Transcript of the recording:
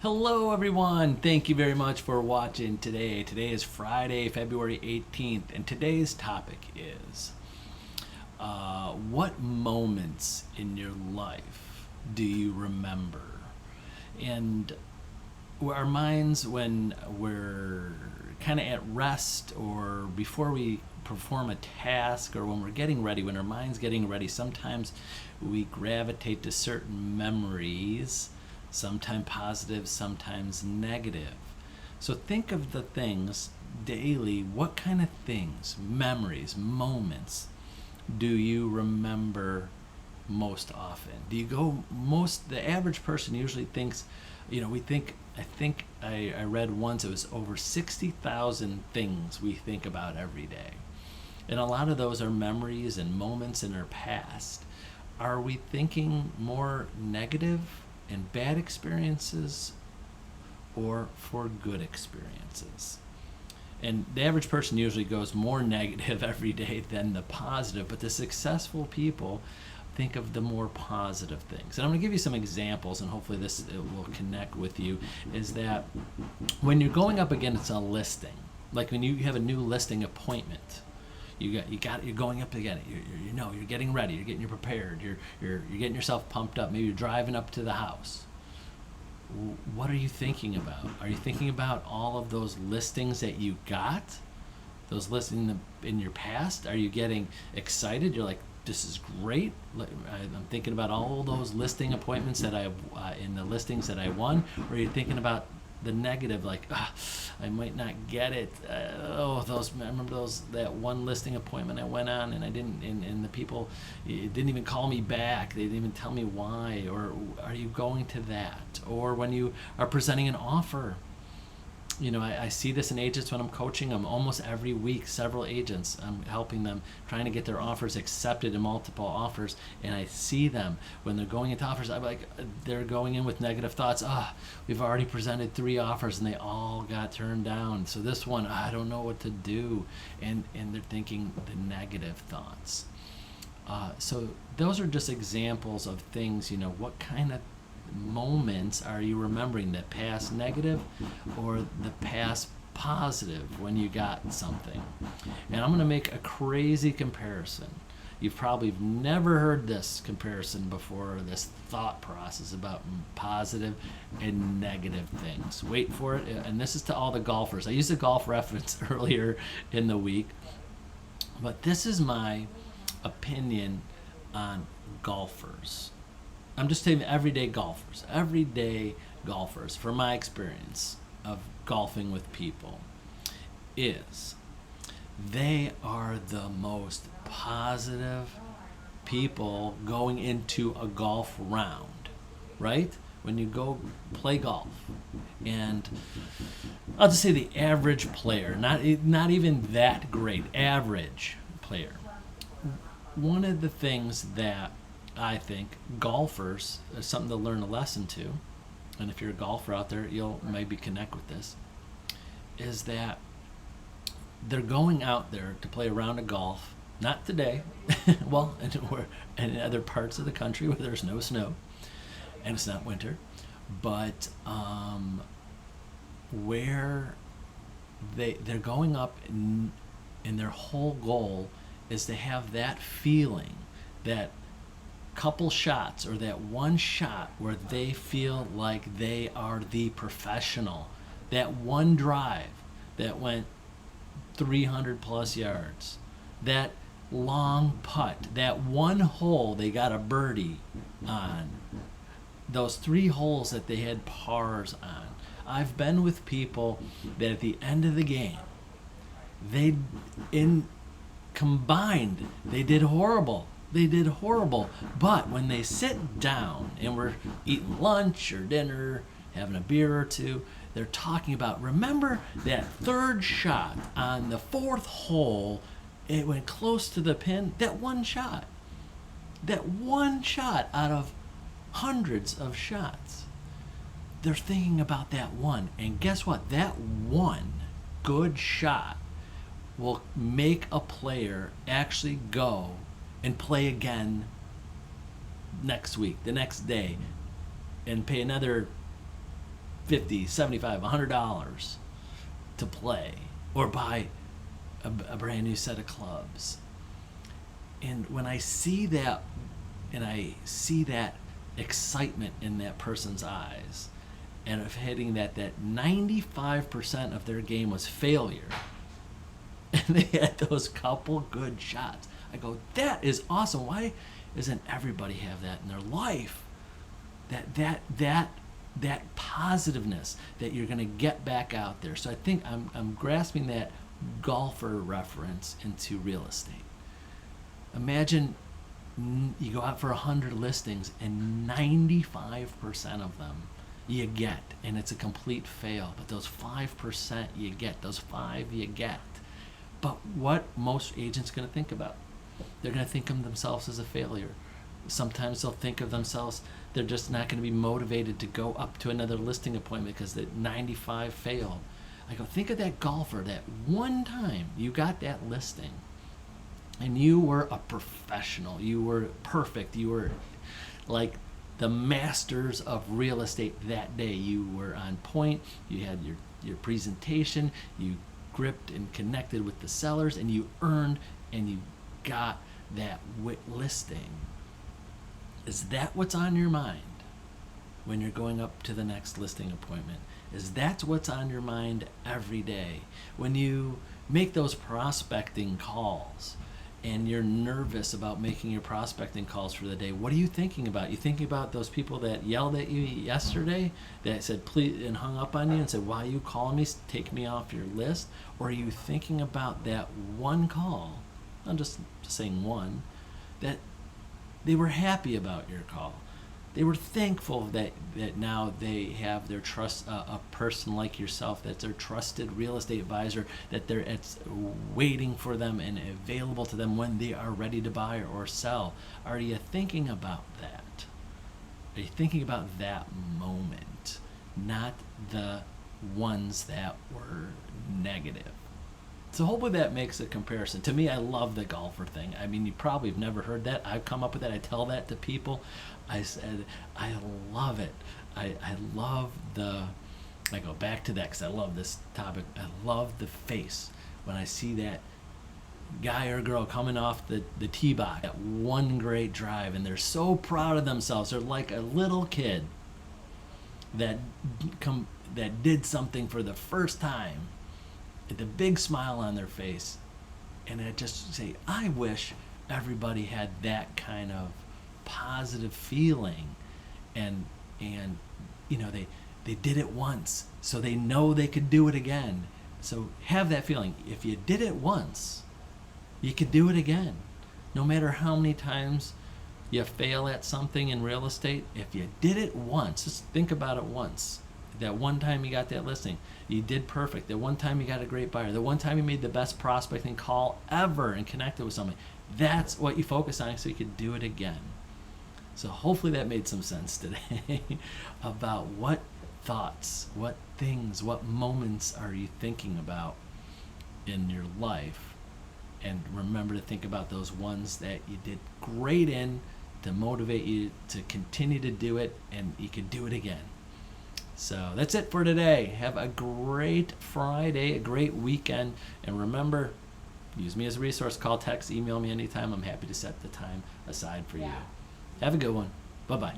Hello, everyone. Thank you very much for watching today. Today is Friday, February 18th, and today's topic is what moments in your life do you remember? And our minds, when we're kind of at rest or before we perform a task or when we're getting ready, when our mind's getting ready, sometimes we gravitate to certain memories, sometimes positive, sometimes negative. So think of the things daily. What kind of things, memories, moments do you remember most often? Do you go most, the average person usually thinks, we think, I read once it was over 60,000 things we think about every day. And a lot of those are memories and moments in our past. Are we thinking more negative and bad experiences or for good experiences? And the average person usually goes more negative every day than the positive, but the successful people think of the more positive things. And I'm going to give you some examples, and hopefully this will connect with you, is that when you're going up against a listing, like when you have a new listing appointment, you're going up again. You're getting ready. You're prepared. You're getting yourself pumped up. Maybe you're driving up to the house. What are you thinking about? Are you thinking about all of those listings that you got? Those listings in your past? Are you getting excited? You're like, this is great. I'm thinking about all those listing appointments that I in the listings that I won. Or are you thinking about the negative, like I might not get it. I remember that one listing appointment I went on and I didn't, and the people didn't even call me back. They didn't even tell me why. Or are you going to that? Or when you are presenting an offer, I see this in agents when I'm coaching them almost every week. Several agents, I'm helping them trying to get their offers accepted in multiple offers, and I see them when they're going into offers. I'm like, they're going in with negative thoughts. We've already presented 3 offers and they all got turned down. So this one, I don't know what to do, and they're thinking the negative thoughts. So those are just examples of things. What kind of moments are you remembering, the past negative or the past positive when you got something? And I'm going to make a crazy comparison. You've probably never heard this comparison before, this thought process about positive and negative things. Wait for it. And this is to all the golfers. I used a golf reference earlier in the week, but this is my opinion on golfers. I'm just saying everyday golfers, from my experience of golfing with people, is they are the most positive people going into a golf round, right? When you go play golf, and I'll just say the average player, not even that great, average player. One of the things that I think golfers, is something to learn a lesson to, and if you're a golfer out there, you'll maybe connect with this, is that they're going out there to play a round of golf, not today, well, in other parts of the country where there's no snow, and it's not winter, but where they're going up, and their whole goal is to have that feeling, that couple shots or that one shot where they feel like they are the professional, that one drive that went 300 plus yards, that long putt, that one hole they got a birdie on, those 3 holes that they had pars on. I've been with people that at the end of the game, combined, they did horrible. But when they sit down and we're eating lunch or dinner, having a beer or two, they're talking about, remember that 3rd shot on the 4th hole, it went close to the pin, that one shot out of hundreds of shots. They're thinking about that one, and guess what? That one good shot will make a player actually go and play again next week, the next day, and pay another $50, $75, $100 to play or buy a brand new set of clubs. And when I see that, and I see that excitement in that person's eyes, and of hitting that 95% of their game was failure, and they had those couple good shots, I go, that is awesome. Why doesn't everybody have that in their life? That positiveness that you're going to get back out there. So I think I'm grasping that golfer reference into real estate. Imagine you go out for 100 listings and 95% of them you get, and it's a complete fail. But those 5% you get, those 5 you get. But what most agents going to think about? They're going to think of themselves as a failure. Sometimes they'll think of themselves, they're just not going to be motivated to go up to another listing appointment because the 95 failed. I go, think of that golfer that one time you got that listing and you were a professional, you were perfect, you were like the masters of real estate that day. You were on point, you had your presentation, you gripped and connected with the sellers, and you earned and you got that listing. Is that what's on your mind when you're going up to the next listing appointment? Is that what's on your mind every day? When you make those prospecting calls and you're nervous about making your prospecting calls for the day, what are you thinking about? You thinking about those people that yelled at you yesterday, that said please and hung up on you and said, why are you calling me? Take me off your list. Or are you thinking about that one call, I'm just saying one, that they were happy about your call? They were thankful that now they have their trust, a person like yourself that's their trusted real estate advisor, that it's waiting for them and available to them when they are ready to buy or sell. Are you thinking about that? Are you thinking about that moment, not the ones that were negative? So hopefully that makes a comparison. To me, I love the golfer thing. I mean, you probably have never heard that. I've come up with that. I tell that to people. I said, I love it. I love I go back to that because I love this topic. I love the face when I see that guy or girl coming off the tee box, that one great drive, and they're so proud of themselves. They're like a little kid that did something for the first time, with a big smile on their face. And I just say, I wish everybody had that kind of positive feeling, and you know, they did it once, so they know they could do it again. So have that feeling. If you did it once, you could do it again. No matter how many times you fail at something in real estate, if you did it once, just think about it once. That one time you got that listing, you did perfect. That one time you got a great buyer. The one time you made the best prospecting call ever and connected with somebody. That's what you focus on so you could do it again. So hopefully that made some sense today about what thoughts, what things, what moments are you thinking about in your life. And remember to think about those ones that you did great in to motivate you to continue to do it, and you can do it again. So that's it for today. Have a great Friday, a great weekend. And remember, use me as a resource. Call, text, email me anytime. I'm happy to set the time aside for you. Have a good one. Bye-bye.